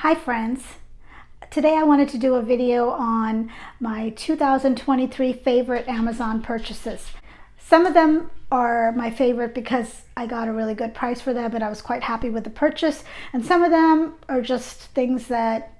Hi friends. Today I wanted to do a video on my 2023 favorite Amazon purchases. Some of them are my favorite because I got a really good price for them and I was quite happy with the purchase. And some of them are just things that,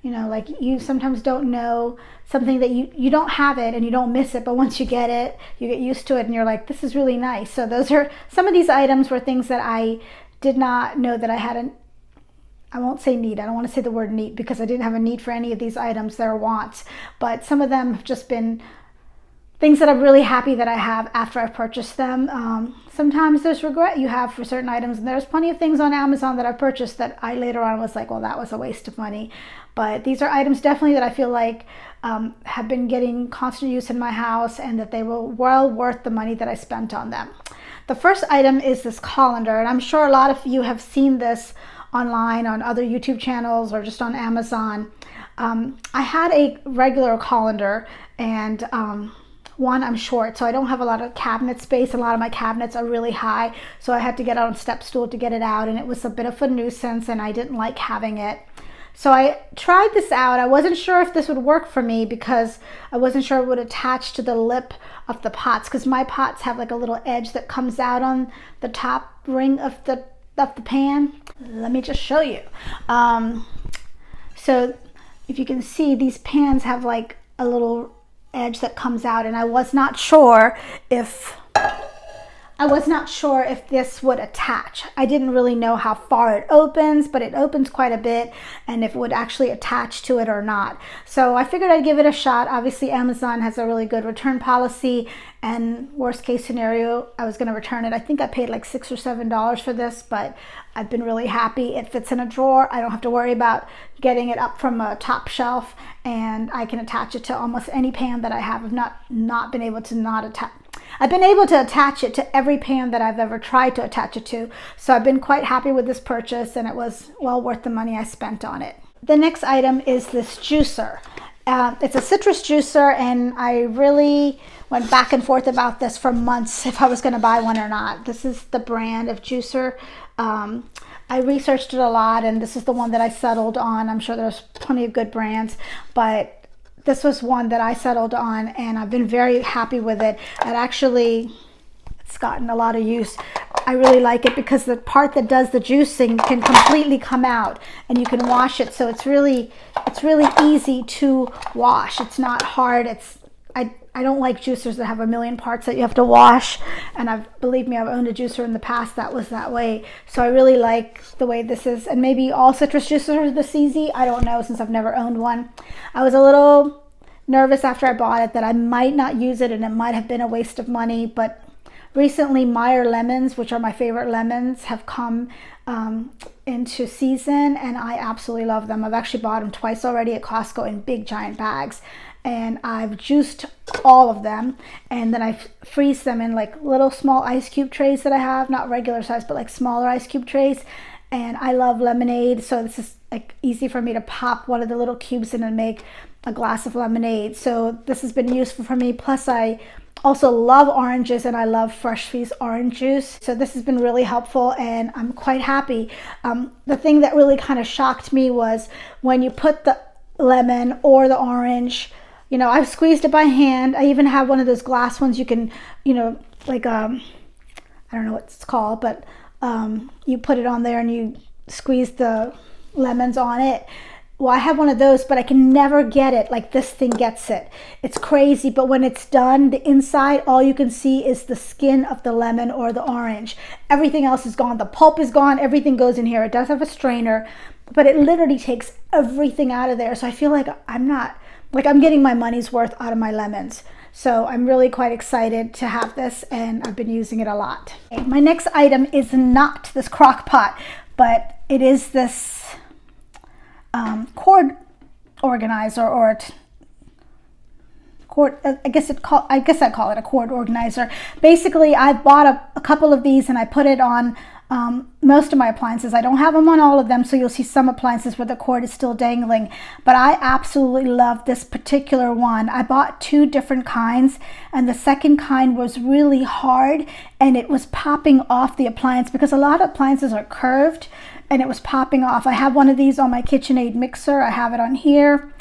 like you sometimes don't know something that you don't have it and you don't miss it, but once you get it, you get used to it and you're like, this is really nice. So those are some of these items were things that I did not know that I hadn't. I won't say need. I don't want to say the word need because I didn't have a need for any of these items. They're wants, but some of them have just been things that I'm really happy that I have after I've purchased them. Sometimes there's regret you have for certain items, and there's plenty of things on Amazon that I purchased that I later on was like, well, that was a waste of money. But these are items definitely that I feel like have been getting constant use in my house and that they were well worth the money that I spent on them. The first item is this colander, and I'm sure a lot of you have seen this online on other YouTube channels or just on Amazon. I had a regular colander and one, I'm short, so I don't have a lot of cabinet space. A lot of my cabinets are really high, so I had to get out on a step stool to get it out, and it was a bit of a nuisance and I didn't like having it. So I tried this out. I wasn't sure if this would work for me because I wasn't sure it would attach to the lip of the pots, because my pots have like a little edge that comes out on the top ring of the pan. Let me just show you. So if you can see, these pans have like a little edge that comes out, and I was not sure if this would attach. I didn't really know how far it opens, but it opens quite a bit, and if it would actually attach to it or not. So I figured I'd give it a shot. Obviously Amazon has a really good return policy, and worst case scenario, I was going to return it. I think I paid like $6 or $7 for this, but I've been really happy. It fits in a drawer. I don't have to worry about getting it up from a top shelf, and I can attach it to almost any pan that I have. I've not been able to not attach. I've been able to attach it to every pan that I've ever tried to attach it to. So I've been quite happy with this purchase, and it was well worth the money I spent on it. The next item is this juicer. It's a citrus juicer, and I really went back and forth about this for months if I was going to buy one or not. This is the brand of juicer. I researched it a lot, and this is the one that I settled on. I'm sure there's plenty of good brands, but this was one that I settled on, and I've been very happy with it. It's gotten a lot of use. I really like it because the part that does the juicing can completely come out, and you can wash it. So it's really easy to wash. It's not hard. I don't like juicers that have a million parts that you have to wash, and believe me, I've owned a juicer in the past that was that way. So I really like the way this is, and maybe all citrus juicers are this easy. I don't know, since I've never owned one. I was a little nervous after I bought it that I might not use it and it might have been a waste of money, but recently Meyer lemons, which are my favorite lemons, have come into season, and I absolutely love them. I've actually bought them twice already at Costco in big giant bags, and I've juiced all of them, and then I freeze them in like little small ice cube trays that I have, not regular size, but like smaller ice cube trays. And I love lemonade, so this is like easy for me to pop one of the little cubes in and make a glass of lemonade. So this has been useful for me. Plus I also love oranges, and I love fresh squeezed orange juice. So this has been really helpful, and I'm quite happy. The thing that really kind of shocked me was when you put the lemon or the orange, I've squeezed it by hand. I even have one of those glass ones you can, like, I don't know what it's called, but you put it on there and you squeeze the lemons on it. Well, I have one of those, but I can never get it like this thing gets it. It's crazy, but when it's done, the inside, all you can see is the skin of the lemon or the orange. Everything else is gone. The pulp is gone. Everything goes in here. It does have a strainer, but it literally takes everything out of there. So I feel like I'm getting my money's worth out of my lemons. So I'm really quite excited to have this, and I've been using it a lot. Okay, my next item is not this crock pot, but it is this cord organizer, or cord, I guess I call it a cord organizer. Basically, I've bought a couple of these, and I put it on most of my appliances. I don't have them on all of them, so you'll see some appliances where the cord is still dangling, but I absolutely love this particular one. I bought two different kinds, and the second kind was really hard, and it was popping off the appliance because a lot of appliances are curved, and it was popping off. I have one of these on my KitchenAid mixer. I have it on here.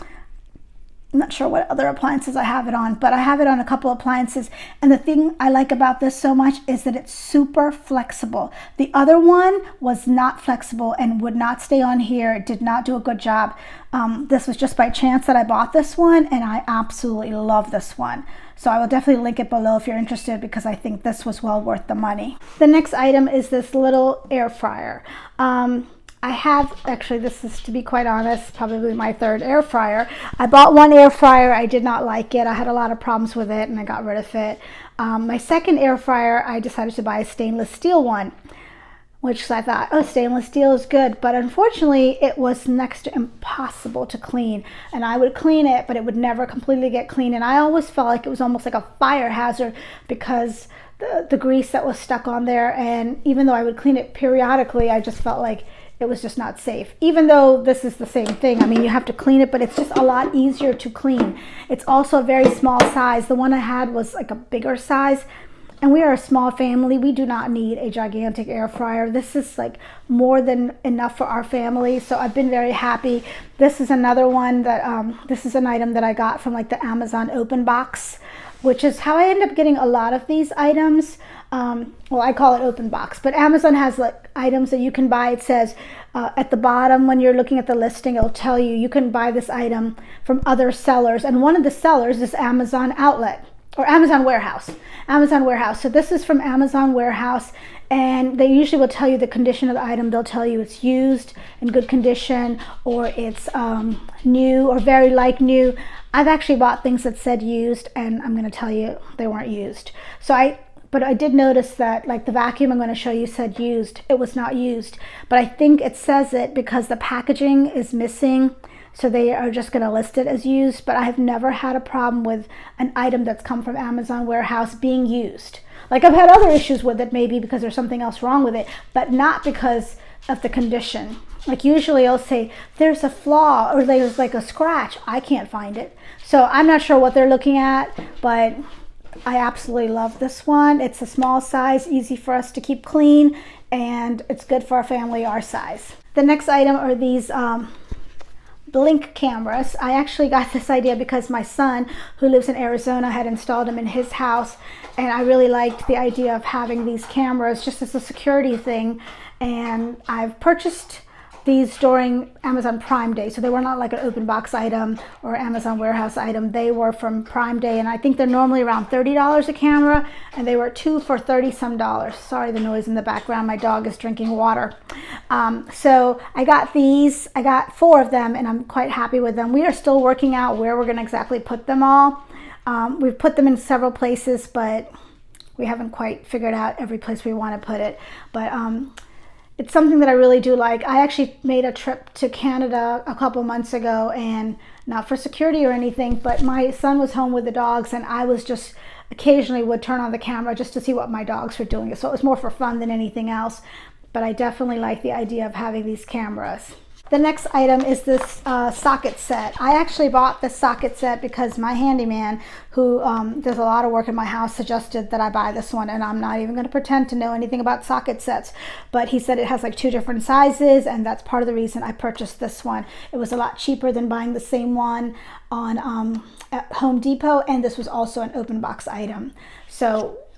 I'm not sure what other appliances I have it on, but I have it on a couple appliances. And the thing I like about this so much is that it's super flexible. The other one was not flexible and would not stay on here. It did not do a good job. This was just by chance that I bought this one, and I absolutely love this one. So I will definitely link it below if you're interested, because I think this was well worth the money. The next item is this little air fryer. I have, actually, this is, to be quite honest, probably my third air fryer. I bought one air fryer. I did not like it. I had a lot of problems with it, and I got rid of it. My second air fryer, I decided to buy a stainless steel one, which I thought, oh, stainless steel is good. But unfortunately, it was next to impossible to clean. And I would clean it, but it would never completely get clean. And I always felt like it was almost like a fire hazard, because the grease that was stuck on there. And even though I would clean it periodically, I just felt like it was just not safe. Even though this is the same thing. I mean, you have to clean it, but it's just a lot easier to clean. It's also a very small size. The one I had was like a bigger size, and we are a small family. We do not need a gigantic air fryer. This is like more than enough for our family. So I've been very happy. This is another one that, this is an item that I got from like the Amazon open box, which is how I end up getting a lot of these items. Well, I call it open box, but Amazon has like items that you can buy. It says at the bottom, when you're looking at the listing, it'll tell you you can buy this item from other sellers. And one of the sellers is Amazon Outlet, or Amazon Warehouse. Amazon Warehouse. So this is from Amazon Warehouse, and they usually will tell you the condition of the item. They'll tell you it's used, in good condition, or it's new, or very like new. I've actually bought things that said used, and I'm going to tell you they weren't used. But I did notice that, like the vacuum I'm going to show you said used. It was not used, but I think it says it because the packaging is missing, so they are just going to list it as used. But I have never had a problem with an item that's come from Amazon Warehouse being used. Like, I've had other issues with it, maybe because there's something else wrong with it, but not because of the condition. Like, usually I'll say there's a flaw, or there's like a scratch. I can't find it. So I'm not sure what they're looking at, but I absolutely love this one. It's a small size, easy for us to keep clean, and it's good for a family our size. The next item are these Blink cameras. I actually got this idea because my son, who lives in Arizona, had installed them in his house, and I really liked the idea of having these cameras just as a security thing. And I've purchased these during Amazon Prime Day, so they were not like an open box item or Amazon Warehouse item. They were from Prime Day, and I think they're normally around $30 a camera, and they were 2 for $30 some. Sorry, the noise in the background. My dog is drinking water. So I got these. I got 4 of them, and I'm quite happy with them. We are still working out where we're going to exactly put them all. We've put them in several places, but we haven't quite figured out every place we want to put it. But it's something that I really do like. I actually made a trip to Canada a couple months ago, and not for security or anything, but my son was home with the dogs, and I was just occasionally would turn on the camera just to see what my dogs were doing. So it was more for fun than anything else, but I definitely like the idea of having these cameras. The next item is this socket set. I actually bought this socket set because my handyman, who does a lot of work in my house, suggested that I buy this one, and I'm not even going to pretend to know anything about socket sets, but he said it has like 2 different sizes, and that's part of the reason I purchased this one. It was a lot cheaper than buying the same one on at Home Depot, and this was also an open box item.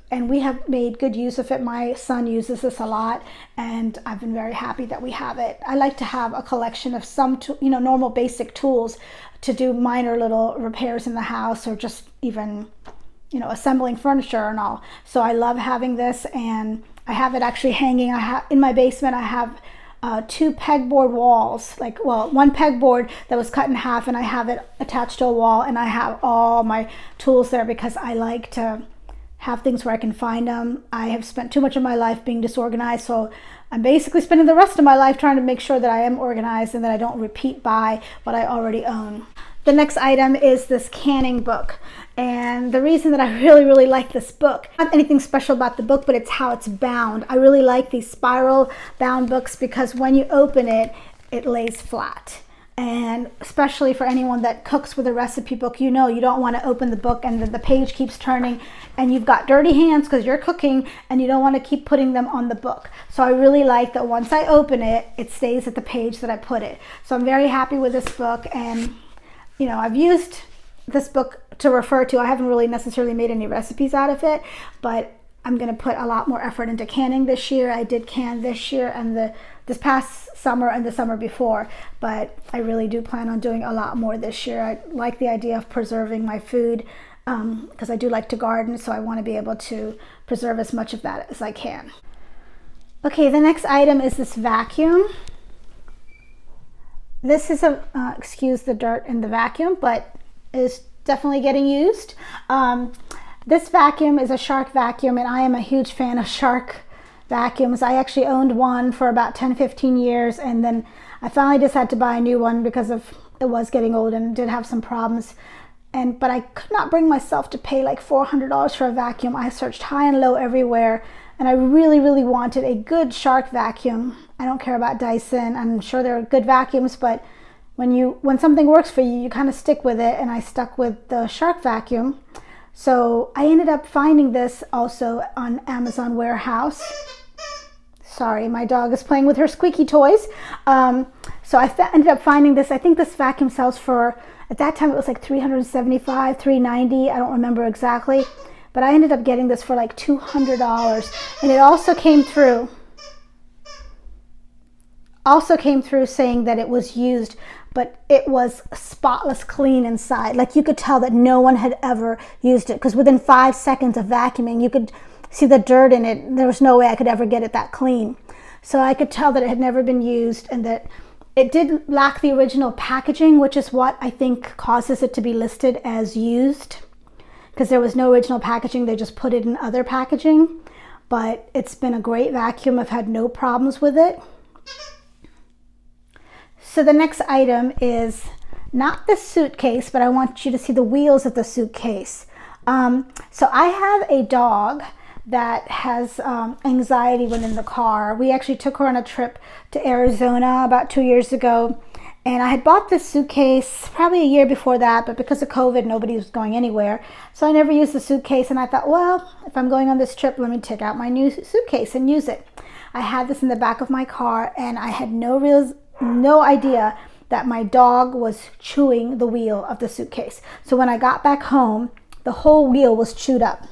And we have made good use of it. My son uses this a lot, and I've been very happy that we have it. I like to have a collection of some, normal basic tools to do minor little repairs in the house, or just even, assembling furniture and all. So I love having this, and I have it actually hanging. In my basement, I have 2 pegboard walls, one pegboard that was cut in half, and I have it attached to a wall, and I have all my tools there because I like to have things where I can find them. I have spent too much of my life being disorganized, so I'm basically spending the rest of my life trying to make sure that I am organized and that I don't repeat buy what I already own. The next item is this canning book, and the reason that I really like this book, not anything special about the book, but it's how it's bound. I really like these spiral bound books because when you open it, it lays flat. And especially for anyone that cooks with a recipe book, you don't want to open the book and the page keeps turning and you've got dirty hands because you're cooking and you don't want to keep putting them on the book. So I really like that once I open it, it stays at the page that I put it. So I'm very happy with this book, and you know, I've used this book to refer to. I haven't really necessarily made any recipes out of it, but I'm going to put a lot more effort into canning this year. I did can this year and this past summer and the summer before, but I really do plan on doing a lot more this year. I like the idea of preserving my food because I do like to garden, so I want to be able to preserve as much of that as I can. Okay, the next item is this vacuum. This is excuse the dirt in the vacuum, but is definitely getting used. This vacuum is a Shark vacuum, and I am a huge fan of Shark vacuums. I actually owned one for about 10-15 years, and then I finally just had to buy a new one because it was getting old and did have some problems. But I could not bring myself to pay like $400 for a vacuum. I searched high and low everywhere, and I really, really wanted a good Shark vacuum. I don't care about Dyson. I'm sure there are good vacuums, but when something works for you, you kind of stick with it, and I stuck with the Shark vacuum. So I ended up finding this also on Amazon Warehouse. Sorry, my dog is playing with her squeaky toys. So I ended up finding this. I think this vacuum sells for, at that time it was like $375, $390. I don't remember exactly. But I ended up getting this for like $200. And it also came through saying that it was used, but it was spotless clean inside. Like you could tell that no one had ever used it, because within 5 seconds of vacuuming, you could see the dirt in it. There was no way I could ever get it that clean. So I could tell that it had never been used, and that it did lack the original packaging, which is what I think causes it to be listed as used, because there was no original packaging. They just put it in other packaging. But it's been a great vacuum. I've had no problems with it. So the next item is not the suitcase, but I want you to see the wheels of the suitcase. So I have a dog that has anxiety when in the car. We actually took her on a trip to Arizona about 2 years ago, and I had bought this suitcase probably a year before that, but because of COVID, nobody was going anywhere. So I never used the suitcase, and I thought, well, if I'm going on this trip, let me take out my new suitcase and use it. I had this in the back of my car, and I had no idea that my dog was chewing the wheel of the suitcase. So when I got back home, the whole wheel was chewed up.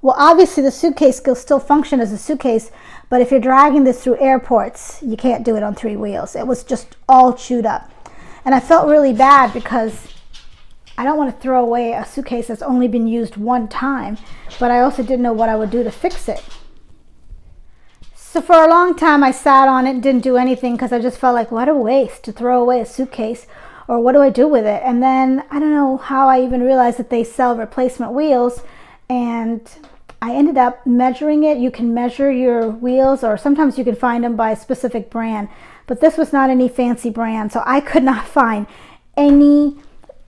Well, obviously the suitcase will still function as a suitcase, but if you're dragging this through airports, you can't do it on 3 wheels. It was just all chewed up. And I felt really bad because I don't want to throw away a suitcase that's only been used one time, but I also didn't know what I would do to fix it. So for a long time, I sat on it and didn't do anything because I just felt like, what a waste to throw away a suitcase, or what do I do with it? And then I don't know how I even realized that they sell replacement wheels, and I ended up measuring it. You can measure your wheels, or sometimes you can find them by a specific brand, but this was not any fancy brand, so I could not find any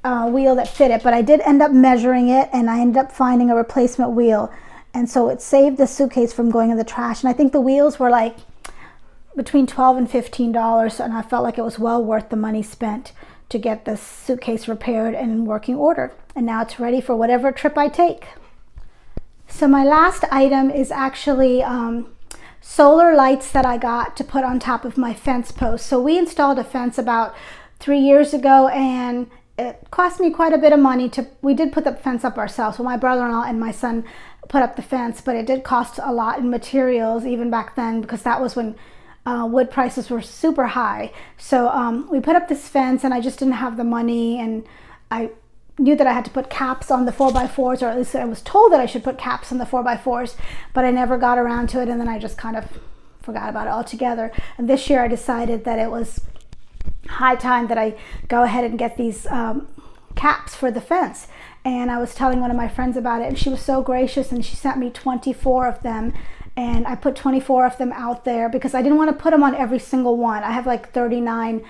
wheel that fit it. But I did end up measuring it, and I ended up finding a replacement wheel. And so it saved the suitcase from going in the trash. And I think the wheels were like between $12 and $15. And I felt like it was well worth the money spent to get this suitcase repaired and in working order. And now it's ready for whatever trip I take. So my last item is actually solar lights that I got to put on top of my fence post. So we installed a fence about 3 years ago, and it cost me quite a bit of money we did put the fence up ourselves. Well, my brother-in-law and my son put up the fence, but it did cost a lot in materials even back then, because that was when wood prices were super high. So we put up this fence, and I just didn't have the money, and I knew that I had to put caps on the 4x4s, or at least I was told that I should put caps on the 4x4s, but I never got around to it, and then I just kind of forgot about it altogether. And this year I decided that it was high time that I go ahead and get these caps for the fence. And I was telling one of my friends about it, and she was so gracious, and she sent me 24 of them, and I put 24 of them out there because I didn't want to put them on every single one. I have like 39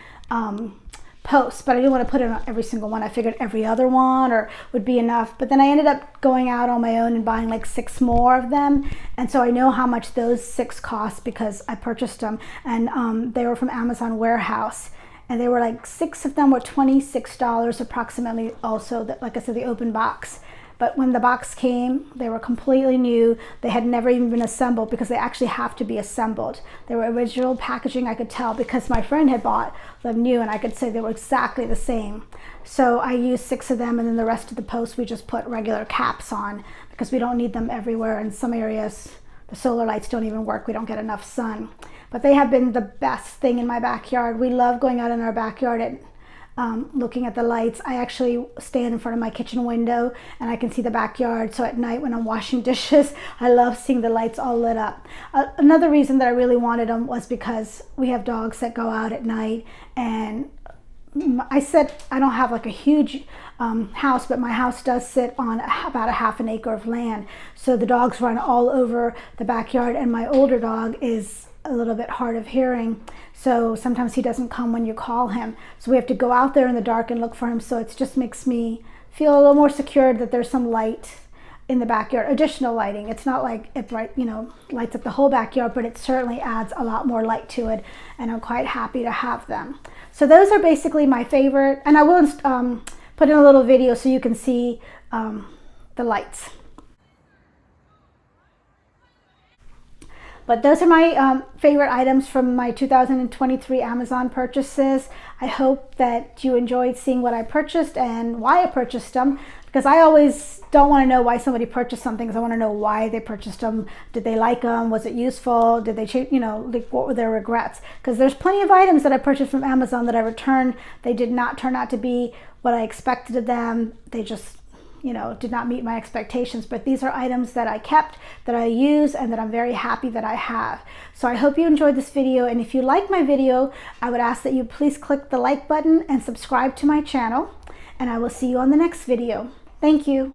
posts, but I didn't want to put it on every single one. I figured every other one or would be enough, but then I ended up going out on my own and buying like 6 more of them. And so I know how much those 6 cost because I purchased them, and they were from Amazon Warehouse. And they were like 6 of them were $26 approximately. Also, that, like I said, the open box. But when the box came, they were completely new. They had never even been assembled because they actually have to be assembled. They were original packaging, I could tell, because my friend had bought them new and I could say they were exactly the same. So I used 6 of them, and then the rest of the posts we just put regular caps on because we don't need them everywhere. In some areas, the solar lights don't even work. We don't get enough sun. But they have been the best thing in my backyard. We love going out in our backyard and looking at the lights. I actually stand in front of my kitchen window and I can see the backyard. So at night when I'm washing dishes, I love seeing the lights all lit up. Another reason that I really wanted them was because we have dogs that go out at night, and I said I don't have like a huge house, but my house does sit on about a half an acre of land. So the dogs run all over the backyard, and my older dog is a little bit hard of hearing. So sometimes he doesn't come when you call him. So we have to go out there in the dark and look for him. So it just makes me feel a little more secure that there's some light in the backyard, additional lighting. It's not like it bright, lights up the whole backyard, but it certainly adds a lot more light to it. And I'm quite happy to have them. So those are basically my favorite. And I will put in a little video so you can see the lights. But those are my favorite items from my 2023 Amazon purchases. I hope that you enjoyed seeing what I purchased and why I purchased them, because I always don't want to know why somebody purchased something, because I want to know why they purchased them. Did they like them? Was it useful? Did they change, like what were their regrets? Because there's plenty of items that I purchased from Amazon that I returned. They did not turn out to be what I expected of them. They just did not meet my expectations. But these are items that I kept, that I use, and that I'm very happy that I have. So I hope you enjoyed this video, and if you like my video, I would ask that you please click the like button and subscribe to my channel, and I will see you on the next video. Thank you.